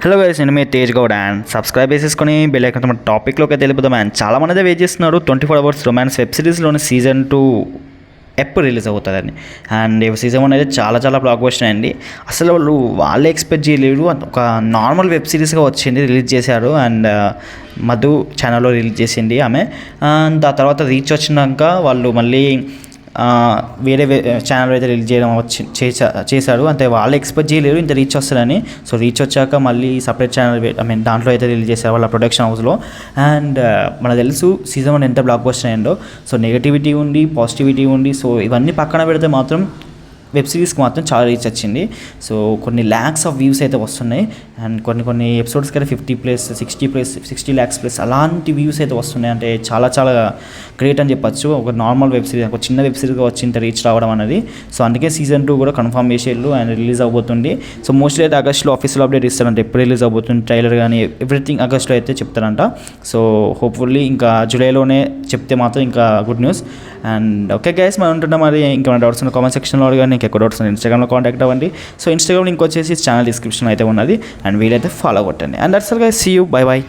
Hello guys, నేను మీ Tej Goud and subscribe చేసేసుకొని bell icon మన టాపిక్లోకి అయితే వెళ్ళిపోదాం. అండ్ చాలామంది అయితే వెయిట్ చేస్తున్నారు 24 అవర్స్ రొమాన్స్ వెబ్ సిరీస్లోని సీజన్ 2 ఎప్పుడు రిలీజ్ అవుతుందని. అండ్ సీజన్ 1 అయితే చాలా బ్లాక్ బస్టర్ అండి. అసలు వాళ్ళే ఎక్స్పెక్ట్ చేయలేరు. ఒక నార్మల్ వెబ్ సిరీస్గా వచ్చింది, రిలీజ్ చేశారు. అండ్ మధు ఛానల్లో రిలీజ్ చేసింది ఆమె. అండ్ ఆ తర్వాత రీచ్ వచ్చినాక వాళ్ళు మళ్ళీ వేరే ఛానల్ అయితే రిలీజ్ చేయడం చేశారు. అంటే వాళ్ళు ఎక్స్పెక్ట్ చేయలేరు ఇంత రీచ్ వస్తుందని. సో రీచ్ వచ్చాక మళ్ళీ సపరేట్ ఛానల్ దాంట్లో అయితే రిలీజ్ చేశారు వాళ్ళ ప్రొడక్షన్ హౌస్లో. అండ్ మనకు తెలుసు సీజన్ 1 ఎంత బ్లాక్ బస్టర్ అయ్యిందో. సో నెగటివిటీ ఉంది, పాజిటివిటీ ఉంది. సో ఇవన్నీ పక్కన పెడితే మాత్రం వెబ్ సిరీస్కి మాత్రం చాలా రీచ్ వచ్చింది. సో కొన్ని ల్యాక్స్ ఆఫ్ వ్యూస్ అయితే వస్తున్నాయి. అండ్ కొన్ని ఎపిసోడ్స్కి అయితే 60 ల్యాక్స్ ప్లస్ అలాంటి వ్యూస్ అయితే వస్తున్నాయి. అంటే చాలా గ్రేట్ అని చెప్పచ్చు. ఒక నార్మల్ వెబ్ సిరీస్, ఒక చిన్న వెబ్ సిరీస్గా వచ్చి ఇంత రీచ్ రావడం అనేది. సో అందుకే సీజన్ 2 కూడా కన్ఫర్మ్ చేసేళ్ళు అండ్ రిలీజ్ అవబోతుంది. సో మోస్ట్లీ అయితే ఆగస్ట్లో ఆఫీస్లో అప్డేట్ ఇస్తారంట ఎప్పుడు రిలీజ్ అవబోతుంది. ట్రైలర్ కానీ ఎవ్రీథింగ్ ఆగస్ట్లో అయితే చెప్తారంట. సో హోప్ఫుల్లీ ఇంకా జూలైలోనే చెప్తే మాత్రం ఇంకా good news. And okay guys, మనం ఉంటున్నాం. మరి ఇంకేమైనా డౌట్స్ ఉన్న కామెంట్ సెక్షన్లో అడగండి. ఇంకెక్కువ డౌట్స్ ఉన్న ఇన్స్టాగ్రామ్లో కాంటాక్ట్ అవ్వండి. సో ఇన్స్టాగ్రామ్ లింక్ వచ్చేసి ఛానల్ డిస్క్రిప్షన్లో అయితే ఉన్నది. అండ్ వీలైతే ఫాలో కొట్టండి. And that's all guys, see you, by.